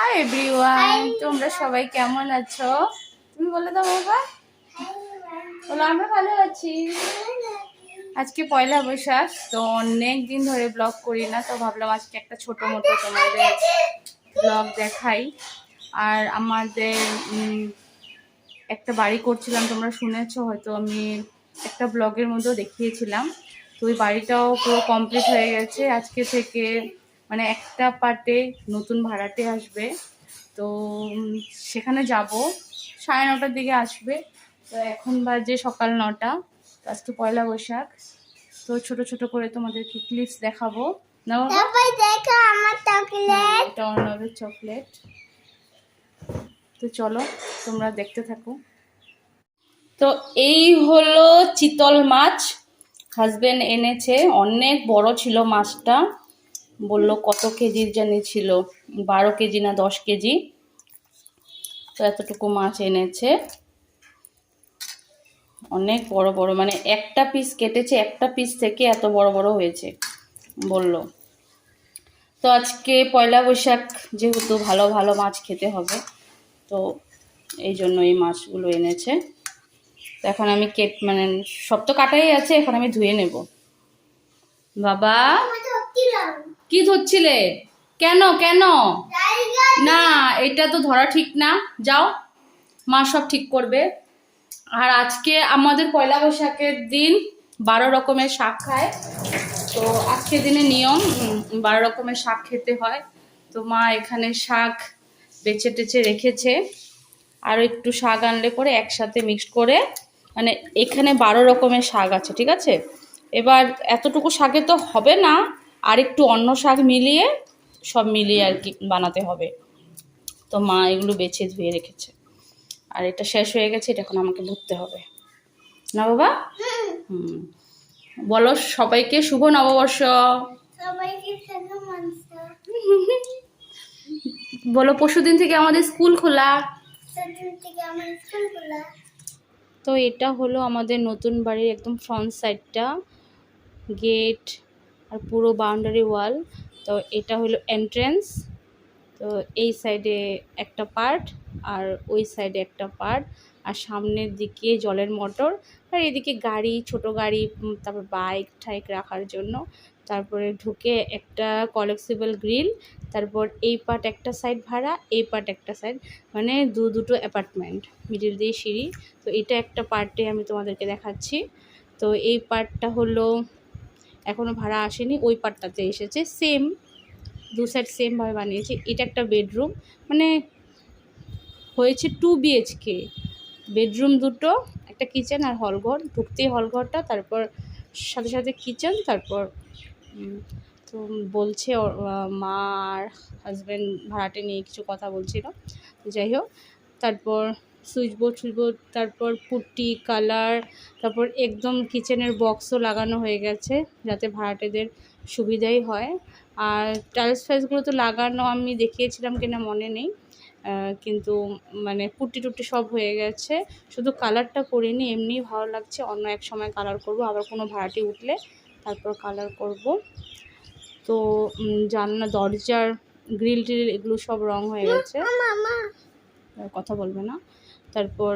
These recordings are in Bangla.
হাই এভরিওয়ান, তোমরা সবাই কেমন আছো? তুমি বলে দাও বাবা। বলো আমরা ভালো আছি। আজকে পয়লা বৈশাখ, তো অনেক দিন ধরে ব্লগ করি না, তো ভাবলাম আজকে একটা ছোট মতো তোমাদের ব্লগ দেখাই। আর আমাদের একটা বাড়ি করছিলাম, তোমরা শুনেছো হয়তো, আমি একটা ব্লগের মধ্যেও দেখিয়েছিলাম। তো ওই বাড়িটাও পুরো কমপ্লিট হয়ে গেছে আজকে থেকে, মানে একটা পার্টে নতুন ভাড়াটে আসবে। তো সেখানে যাব 9:30টার দিকে আসবে। তো এখন বাজে সকাল 9টা। তো আজকে পয়লা বৈশাখ, তো ছোট ছোট করে তোমাদেরকে ক্লিপস দেখাবো। না বাবা, দেখো আমার চকলেট, এটা অর্ণবের চকলেট। তো চলো তোমরা দেখতে থাকো। তো এই হলো চিতল মাছ, হাজবেন্ড এনেছে। অনেক বড় ছিল মাছটা, বললো কত কেজির জানি ছিল, 12 কেজি না 10 কেজি। তো এতটুকু মাছ এনেছে, অনেক বড় বড়, মানে একটা পিস কেটেছে, একটা পিস থেকে এত বড় বড় হয়েছে বলল। তো আজকে পয়লা বৈশাখ যেহেতু ভালো ভালো মাছ খেতে হবে, তো এই জন্য এই মাছগুলো এনেছে। তো এখন আমি মানে সব তো কাটাই আছে, এখন আমি ধুয়ে নেব। বাবা কি ধরছিলে? কেন কেন? না, এটা তো ধরা ঠিক না, যাও, মা সব ঠিক করবে। আর আজকে আমাদের পয়লা বৈশাখের দিন 12 রকমের শাক খায়। তো আজকের দিনে নিয়ম 12 রকমের শাক খেতে হয়। তো মা এখানে শাক বেছে টেছে রেখেছে, আরও একটু শাক আনলে পরে একসাথে মিক্সড করে, মানে এখানে 12 রকমের শাক আছে, ঠিক আছে? এবার এতটুকু শাকে তো হবে না, আর একটু অন্য শাক মিলিয়ে, সব মিলিয়ে আর কি বানাতে হবে। তো মা এগুলো বেছে ধুয়ে রেখেছে, আর এটা শেষ হয়ে গেছে, এটা এখন আমাকে ভুগতে হবে। না বাবা? বলো সবাইকে শুভ নববর্ষ। বলো পরশুদিন থেকে আমাদের স্কুল খোলা। তো এটা হলো আমাদের নতুন বাড়ির একদম ফ্রন্ট সাইডটা, গেট আর পুরো বাউন্ডারি ওয়াল। তো এটা হলো এন্ট্রেন্স। তো এই সাইডে একটা পার্ট, আর ওই সাইডে একটা পার্ট, আর সামনের দিকে জলের মোটর, আর এদিকে গাড়ি, ছোট গাড়ি, তারপর বাইক ঠাইক রাখার জন্য। তারপরে ঢুকে একটা কলেক্সিবল গ্রিল, তারপর এই পার্ট একটা সাইড ভাড়া, এই পার্ট একটা সাইড, মানে দুটো অ্যাপার্টমেন্ট, মিডিল দিয়ে সিঁড়ি। তো এটা একটা পার্টে আমি তোমাদেরকে দেখাচ্ছি। তো এই পার্টটা হলো এখনও ভাড়া আসেনি, ওই পার্টটাতে এসেছে। সেম দু সাইড সেমভাবে বানিয়েছি। এটা একটা বেডরুম, মানে হয়েছে 2 BHK, বেডরুম দুটো, একটা কিচেন আর হলঘর। ঢুকতেই হলঘরটা, তারপর সাথে সাথে কিচেন, তারপর তো বলছে মা আর হাজব্যান্ড ভাড়াটে নিয়ে কিছু কথা বলছিল, যাই হোক। তারপর সুইচ বোর্ড, তারপর পুট্টি কালার, তারপর একদম কিচেনের বক্সও লাগানো হয়ে গেছে, যাতে ভাড়াটেদের সুবিধাই হয়। আর টাইলস ফাইলসগুলো তো লাগানো আমি দেখিয়েছিলাম কিনা মনে নেই, কিন্তু মানে পুট্টি টুট্টি সব হয়ে গেছে, শুধু কালারটা করিনি, এমনিই ভালো লাগছে। অন্য এক সময় কালার করব, আবার কোনো ভাড়াটি উঠলে তারপর কালার করব। তো জানলা, দরজার গ্রিল টিল এগুলো সব রং হয়ে গেছে, কথা বলবে না। তারপর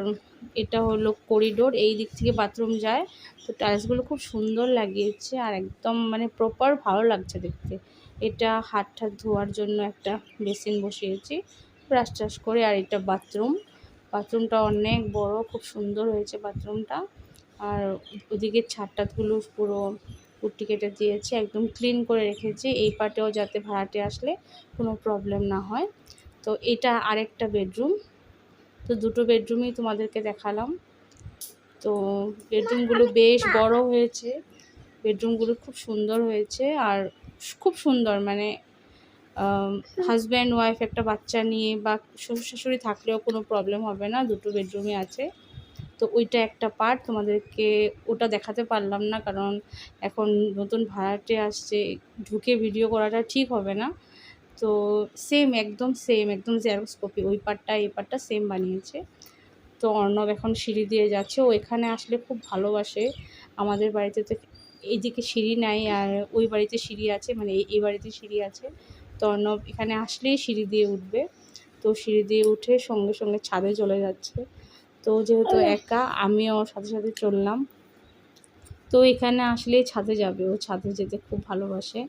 এটা হলো করিডোর, এই দিক থেকে বাথরুম যায়। তো টাইলসগুলো খুব সুন্দর লাগিয়েছে, আর একদম মানে প্রপার ভালো লাগছে দেখতে। এটা হাত ঠাত ধোয়ার জন্য একটা বেসিন বসিয়েছি, ব্রাশ ট্রাশ করে। আর এটা বাথরুমটা অনেক বড়, খুব সুন্দর হয়েছে বাথরুমটা। আর ওদিকে ছাদটাগুলো পুরো পুট্টি কেটে দিয়েছে, একদম ক্লিন করে রেখেছি, এই পার্টেও যাতে ভাড়াটে আসলে কোনো প্রবলেম না হয়। তো এটা আরেকটা বেডরুম। তো দুটো বেডরুমই তোমাদেরকে দেখালাম। তো বেডরুমগুলো বেশ বড় হয়েছে, বেডরুমগুলো খুব সুন্দর হয়েছে, আর খুব সুন্দর, মানে হাজব্যান্ড ওয়াইফ একটা বাচ্চা নিয়ে বা শ্বশুর শাশুড়ি থাকলেও কোনো প্রবলেম হবে না, দুটো বেডরুমই আছে। তো ওইটা একটা পার্ট, তোমাদেরকে ওটা দেখাতে পারলাম না, কারণ এখন নতুন ভাড়াটে আসছে, ঢুকে ভিডিও করাটা ঠিক হবে না। তো একদম জেরক্স কপি, ওই পার্টটা এই পার্টটা সেম বানিয়েছে। তো অর্ণব এখন সিঁড়ি দিয়ে যাচ্ছে, ও এখানে আসলে খুব ভালোবাসে। আমাদের বাড়িতে তো এইদিকে সিঁড়ি নাই, আর ওই বাড়িতে সিঁড়ি আছে, মানে এই বাড়িতে সিঁড়ি আছে। তো অর্ণব এখানে আসলেই সিঁড়ি দিয়ে উঠবে। তো সিঁড়ি দিয়ে উঠে সঙ্গে সঙ্গে ছাদে চলে যাচ্ছে। তো যেহেতু একা, আমিও ওর সাথে সাথে চললাম। তো এখানে আসলেই ছাদে যাবে, ও ছাদে যেতে খুব ভালোবাসে।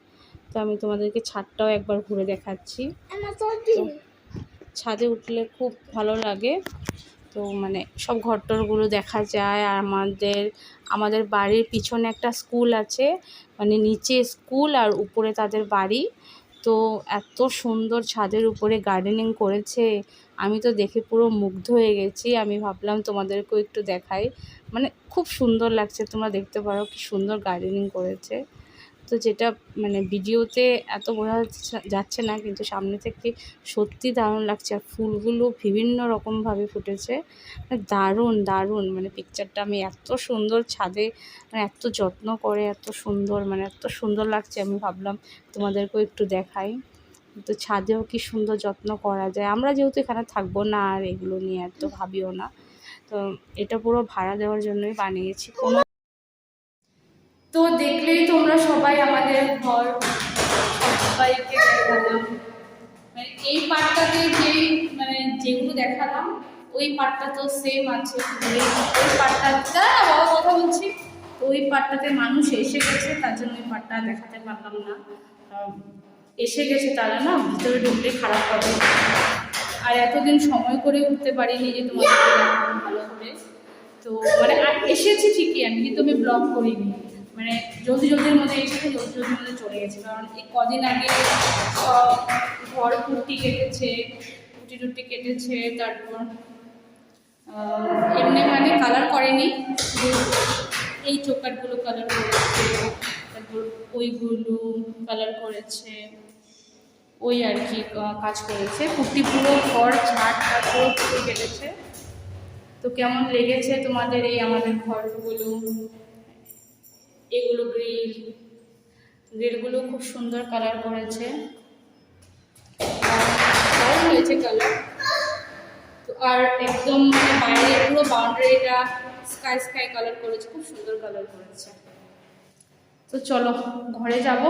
তো আমি তোমাদেরকে ছাদটাও একবার ঘুরে দেখাচ্ছি। তো ছাদে উঠলে খুব ভালো লাগে। তো মানে সব ঘরটরগুলো দেখা যায়। আর আমাদের বাড়ির পিছনে একটা স্কুল আছে, মানে নিচে স্কুল আর উপরে তাদের বাড়ি। তো এত সুন্দর ছাদের উপরে গার্ডেনিং করেছে, আমি তো দেখে পুরো মুগ্ধ হয়ে গেছি। আমি ভাবলাম তোমাদেরকেও একটু দেখাই, মানে খুব সুন্দর লাগছে, তোমরা দেখতে পারো কি সুন্দর গার্ডেনিং করেছে। তো যেটা মানে ভিডিওতে এত বোঝা যাচ্ছে না, কিন্তু সামনে থেকে সত্যি দারুণ লাগছে। আর ফুলগুলো বিভিন্ন রকমভাবে ফুটেছে, মানে দারুণ দারুণ, মানে পিকচারটা আমি এত সুন্দর ছাদে, মানে এত যত্ন করে এত সুন্দর, মানে এত সুন্দর লাগছে। আমি ভাবলাম তোমাদেরকেও একটু দেখাই। তো ছাদেও কি সুন্দর যত্ন করা যায়। আমরা যেহেতু এখানে থাকবো না, আর এগুলো নিয়ে এত ভাবিও না। তো এটা পুরো ভাড়া দেওয়ার জন্যই বানিয়েছি। তো দেখলেই তোমরা সবাই আমাদের ঘর, সবাইকে দেখালাম। মানে এই পার্টটাতে যেগুলো দেখালাম, ওই পার্টটা তো সেম আছে। ওই পার্টটা বাবা কথা বলছি, তো ওই পার্টটাতে মানুষ এসে গেছে, তার জন্য ওই পার্টটা দেখাতে পারলাম না। এসে গেছে তারা, না ভিতরে ঢুকলে খারাপ হবে। আর এতদিন সময় করে উঠতে পারিনি যে তোমাদের ভালো করে। তো মানে এসেছি ঠিকই আমি, কিন্তু আমি ব্লগ করিনি। মানে জলদির মধ্যে এসেছে, জলদির মধ্যে চলে গেছে। কারণ এই কদিন আগে ঘর কুটি কেটেছে, কুটি কেটেছে। তারপর এমনি মানে কালার করেনি, এই চৌকাটগুলো কালার করেছে, তারপর ওইগুলো কালার করেছে, ওই আর কি কাজ করেছে। কুটি পুরো ঘর ঝাড় পুরো কুটি কেটেছে। তো কেমন লেগেছে তোমাদের এই আমাদের ঘরগুলো? এগুলো গ্রিলগুলো খুব সুন্দর কালার করেছে, দারুণ হয়েছে কালার। তো আর একদম মানে বাইরে পুরো বাউন্ডারিটা স্কাই কালার করেছে, খুব সুন্দর কালার করেছে। তো চলো ঘরে যাব।